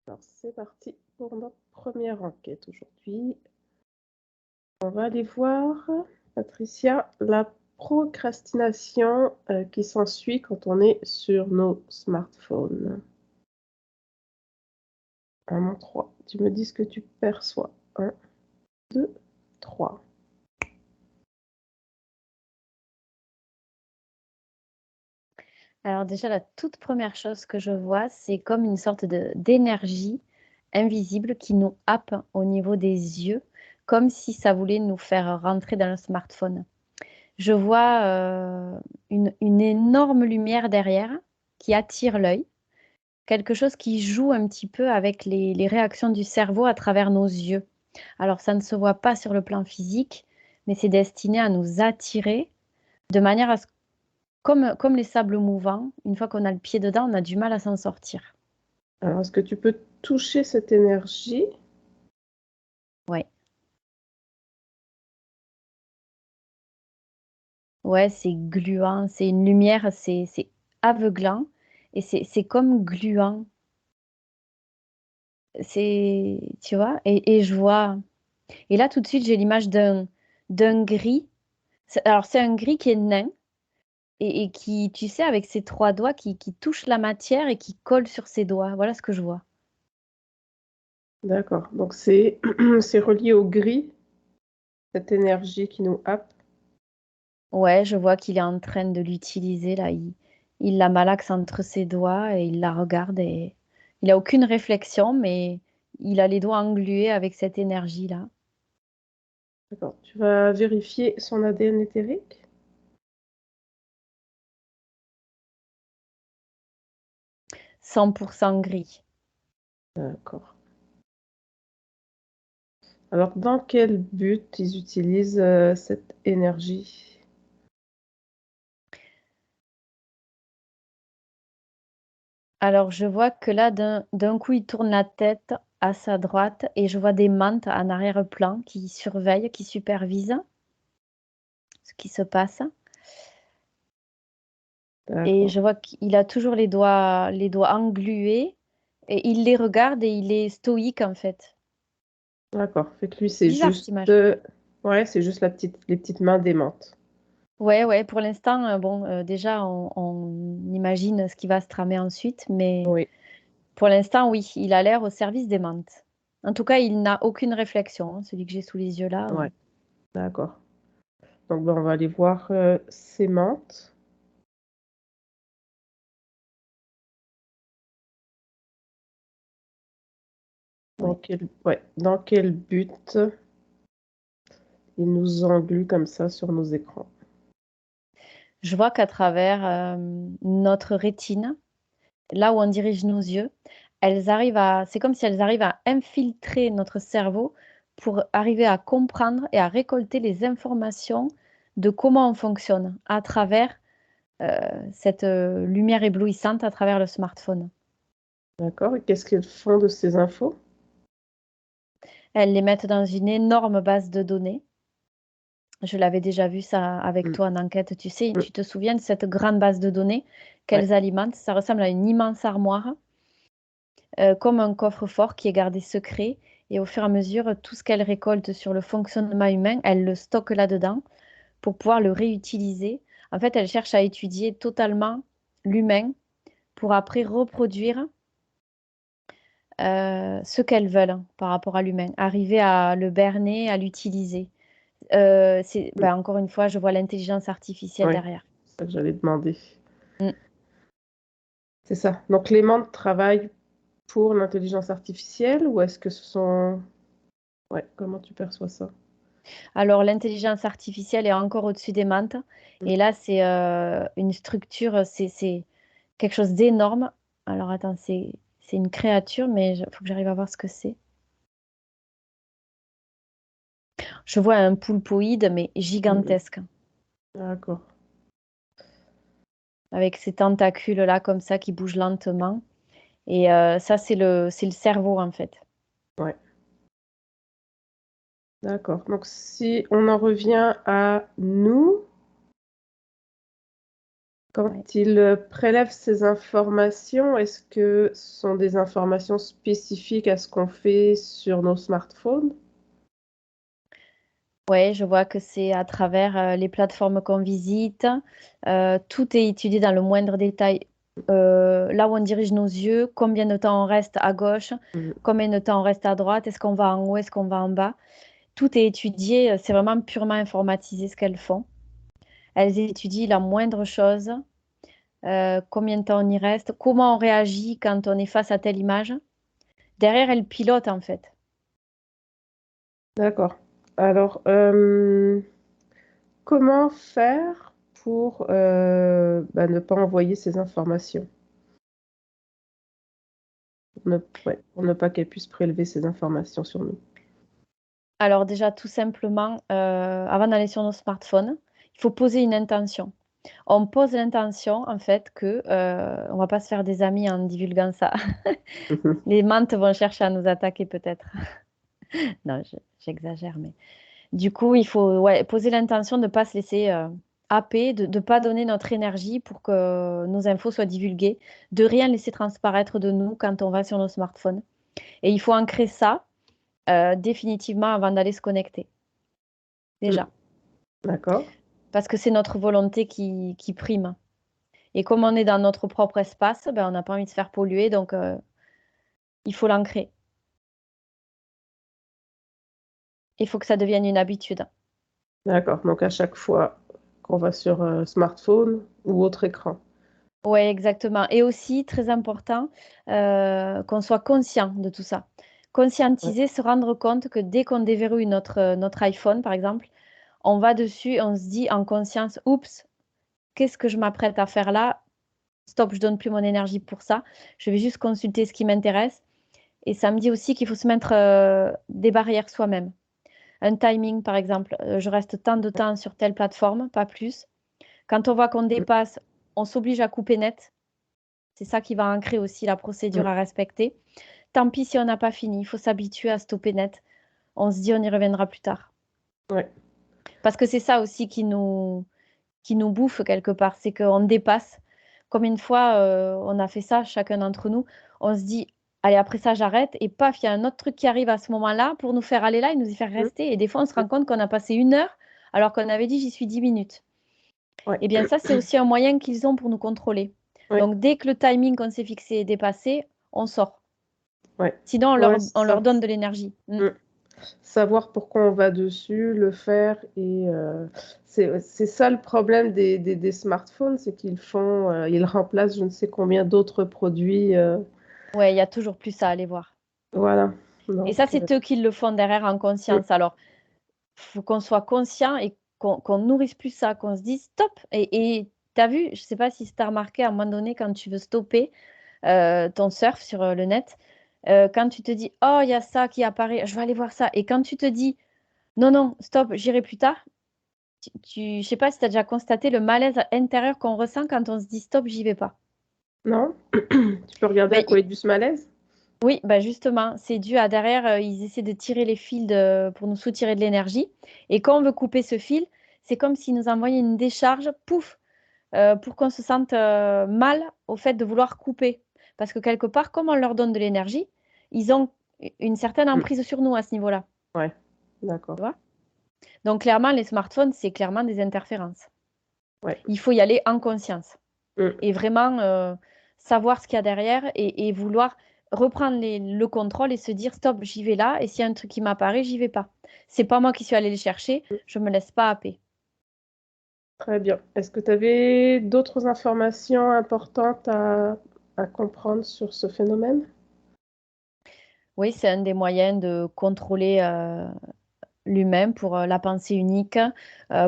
Alors, c'est parti pour notre première enquête aujourd'hui. On va aller voir, Patricia, la procrastination qui s'ensuit quand on est sur nos smartphones. 1, mon 3. Tu me dis ce que tu perçois. 1, 2, 3. Alors déjà, la toute première chose que je vois, c'est comme une sorte d'énergie invisible qui nous happe au niveau des yeux, comme si ça voulait nous faire rentrer dans le smartphone. Je vois une énorme lumière derrière qui attire l'œil, quelque chose qui joue un petit peu avec les réactions du cerveau à travers nos yeux. Alors ça ne se voit pas sur le plan physique, mais c'est destiné à nous attirer de manière à ce comme les sables mouvants, une fois qu'on a le pied dedans, on a du mal à s'en sortir. Alors, est-ce que tu peux toucher cette énergie? Ouais. Ouais, c'est gluant, c'est une lumière, c'est aveuglant et c'est comme gluant. C'est tu vois? Et je vois et là, tout de suite, j'ai l'image d'un gris. C'est un gris qui est nain et qui, tu sais, avec ses 3 doigts qui touche la matière et qui colle sur ses doigts. Voilà ce que je vois. D'accord. Donc, c'est c'est relié au gris, cette énergie qui nous happe. Ouais, je vois qu'il est en train de l'utiliser là, il la malaxe entre ses doigts et il la regarde et il a aucune réflexion, mais il a les doigts englués avec cette énergie-là. D'accord. Tu vas vérifier son ADN éthérique? 100% gris. D'accord. Alors, dans quel but ils utilisent cette énergie? Alors je vois que là, d'un coup, il tourne la tête à sa droite et je vois des mantes en arrière-plan qui surveillent, qui supervisent ce qui se passe et D'accord, je vois qu'il a toujours les doigts englués et il les regarde et il est stoïque, en fait. d'accord. Fait que lui, c'est Bizarre cette juste, image. ouais, c'est juste les petites mains démentes. Ouais, ouais, pour l'instant, bon, déjà on imagine ce qui va se tramer ensuite, mais Oui, pour l'instant, oui, il a l'air au service des mantes. En tout cas, il n'a aucune réflexion, hein, celui que j'ai sous les yeux là, ouais, d'accord. Donc, ben, on va aller voir ces menthes. ouais. Dans quel but ils nous engluent comme ça sur nos écrans? Je vois qu'à travers, notre rétine, là où on dirige nos yeux, elles arrivent à c'est comme si elles arrivent à infiltrer notre cerveau pour arriver à comprendre et à récolter les informations de comment on fonctionne à travers heu, cette, lumière éblouissante à travers le smartphone. D'accord. Et qu'est-ce qu'ils font de ces infos? Elles les mettent dans une énorme base de données. Je l'avais déjà vu ça avec Mm, toi en enquête, tu sais, mm, tu te souviens de cette grande base de données ouais, qu'elles alimentent? Ça ressemble à une immense armoire, comme un coffre-fort qui est gardé secret et au fur et à mesure, tout ce qu'elles récoltent sur le fonctionnement humain, elles le stockent là-dedans pour pouvoir le réutiliser. En fait, elles cherchent à étudier totalement l'humain pour après reproduire ce qu'elles veulent hein, par rapport à l'humain, arriver à le berner, à l'utiliser. C'est mm, bah, encore une fois, je vois l'intelligence artificielle ouais, derrière. c'est ça que j'allais demander. Mmh. C'est ça. Donc, les menthes travaillent pour l'intelligence artificielle ou est-ce que ce sont... Ouais, comment tu perçois ça? Alors l'intelligence artificielle est encore au-dessus des mantes Mm. et là, c'est, une structure, c'est quelque chose d'énorme. Alors attends, c'est une créature, mais il faut que j'arrive à voir ce que c'est. Je vois un poulpoïde, mais Mm, gigantesque, d'accord. avec ses tentacules-là, comme ça, qui bougent lentement et ça, c'est le cerveau, en fait. Ouais, d'accord. Donc, si on en revient à nous, Quand Ouais. il prélève ces informations, est-ce que ce sont des informations spécifiques à ce qu'on fait sur nos smartphones? Ouais, je vois que c'est à travers les plateformes qu'on visite. Tout est étudié dans le moindre détail. Là où on dirige nos yeux, combien de temps on reste à gauche, Mhm. combien de temps on reste à droite, est-ce qu'on va en haut, est-ce qu'on va en bas. Tout est étudié, c'est vraiment purement informatisé ce qu'elles font. Elles étudient la moindre chose, combien de temps on y reste, comment on réagit quand on est face à telle image. Derrière, elles pilotent en fait. D'accord. Alors, comment faire pour ne pas envoyer ces informations? Pour ne pas qu'elles puissent prélever ces informations sur nous. Alors déjà, tout simplement, avant d'aller sur nos smartphones, il faut poser une intention. On pose l'intention, en fait, que on va pas se faire des amis en divulguant ça. Les mantes vont chercher à nous attaquer peut-être. Non, j'exagère, mais du coup, il faut ouais, poser l'intention de ne pas se laisser happer, de ne pas donner notre énergie pour que nos infos soient divulguées, de rien laisser transparaître de nous quand on va sur nos smartphones. Et il faut ancrer ça définitivement avant d'aller se connecter, Mm. déjà. D'accord. Parce que c'est notre volonté qui prime. Et comme on est dans notre propre espace, ben, on n'a pas envie de se faire polluer, donc il faut l'ancrer. Il faut que ça devienne une habitude. D'accord. Donc, à chaque fois qu'on va sur smartphone ou autre écran. Oui, exactement. Et aussi, très important, qu'on soit conscient de tout ça. Ouais. Conscientiser, se rendre compte que dès qu'on déverrouille notre iPhone, par exemple, on va dessus et on se dit en conscience, oups, qu'est-ce que je m'apprête à faire là? Stop, je donne plus mon énergie pour ça. Je vais juste consulter ce qui m'intéresse. Et ça me dit aussi qu'il faut se mettre des barrières soi-même. Un timing, par exemple, je reste tant de temps sur telle plateforme, pas plus. Quand on voit qu'on Mm. dépasse, on s'oblige à couper net. C'est ça qui va ancrer aussi la procédure Mm. à respecter. Tant pis si on n'a pas fini, il faut s'habituer à stopper net. On se dit on y reviendra plus tard. Ouais. Parce que c'est ça aussi qui nous bouffe quelque part, c'est qu'on dépasse. Comme une fois, on a fait ça, chacun d'entre nous, on se dit, allez, après ça, j'arrête, et paf, il y a un autre truc qui arrive à ce moment-là pour nous faire aller là et nous y faire Mm. rester. Et des fois, on se Mm. rend compte qu'on a passé 1 heure alors qu'on avait dit, j'y suis 10 minutes. Ouais. Eh bien, ça, c'est aussi un moyen qu'ils ont pour nous contrôler. Ouais. Donc, dès que le timing qu'on s'est fixé est dépassé, on sort. Ouais. Sinon, on leur, Ouais, on ça. leur donne de l'énergie. Mm. Mm. Savoir pourquoi on va dessus, le faire. Et c'est ça le problème des smartphones, c'est ils remplacent je ne sais combien d'autres produits. Ouais, il y a toujours plus ça à aller voir. Voilà. Et ça, Donc, c'est eux qui le font derrière en mm, conscience. Alors, faut qu'on soit conscient et qu'on nourrisse plus ça, qu'on se dise stop. Et tu as vu, je sais pas si tu as remarqué à un moment donné, quand tu veux stopper ton surf sur le net, quand tu te dis, oh, il y a ça qui apparaît, je vais aller voir ça. Et quand tu te dis, non, non, stop, j'irai plus tard, je sais pas si tu as déjà constaté le malaise intérieur qu'on ressent quand on se dit stop, j'y vais pas. non? Tu peux regarder à Ben, quoi est dû ce malaise? oui, bah justement, c'est dû à derrière, ils essaient de tirer les fils pour nous soutirer de l'énergie. Et quand on veut couper ce fil, c'est comme s'ils nous envoyaient une décharge, pouf, pour qu'on se sente mal au fait de vouloir couper. Parce que quelque part, comme on leur donne de l'énergie, ils ont une certaine Mm. emprise sur nous à ce niveau-là. Ouais, d'accord. Tu vois? Donc clairement, les smartphones, c'est clairement des interférences. Ouais. Il faut y aller en conscience Mm. et vraiment savoir ce qu'il y a derrière et vouloir reprendre le contrôle et se dire stop, j'y vais là et s'il y a un truc qui m'apparaît, j'y vais pas. C'est pas moi qui suis allée les chercher, je me laisse pas happer. Très bien. Est-ce que tu avais d'autres informations importantes à comprendre sur ce phénomène? Oui, c'est un des moyens de contrôler l'humain pour la pensée unique,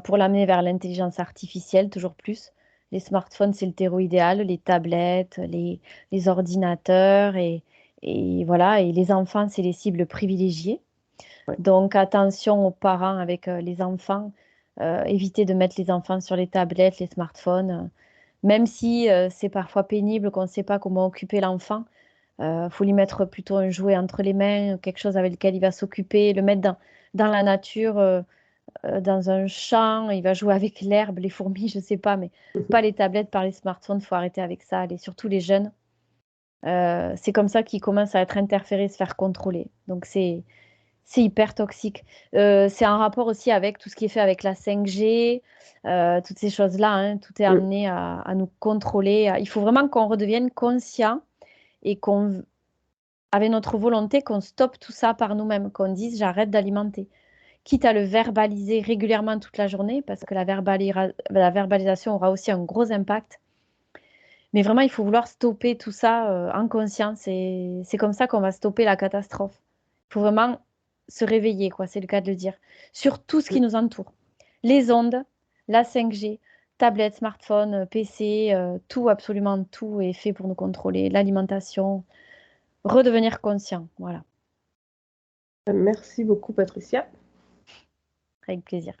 pour l'amener vers l'intelligence artificielle toujours plus. Les smartphones, c'est le terreau idéal, les tablettes, les ordinateurs et voilà, et les enfants, c'est les cibles privilégiées. Ouais. Donc attention aux parents avec les enfants, évitez de mettre les enfants sur les tablettes, les smartphones, même si c'est parfois pénible, qu'on ne sait pas comment occuper l'enfant. Faut lui mettre plutôt un jouet entre les mains, quelque chose avec lequel il va s'occuper, le mettre dans la nature, dans un champ, il va jouer avec l'herbe, les fourmis, je sais pas, mais pas les tablettes, par les smartphones, faut arrêter avec ça, surtout les jeunes. C'est comme ça qu'ils commencent à être interférés, se faire contrôler. Donc c'est hyper toxique. C'est un rapport aussi avec tout ce qui est fait avec la 5G, toutes ces choses-là, hein, tout est amené à nous contrôler. Il faut vraiment qu'on redevienne conscient et avec notre volonté, qu'on stoppe tout ça par nous-mêmes, qu'on dise j'arrête d'alimenter. Quitte à le verbaliser régulièrement toute la journée, parce que la verbalisation aura aussi un gros impact. Mais vraiment, il faut vouloir stopper tout ça en conscience. C'est comme ça qu'on va stopper la catastrophe. Il faut vraiment se réveiller, quoi, c'est le cas de le dire, sur tout ce qui nous entoure. Les ondes, la 5G, tablettes, smartphones, PC, tout, absolument tout est fait pour nous contrôler. L'alimentation, redevenir conscient, voilà, Merci beaucoup, Patricia. avec plaisir.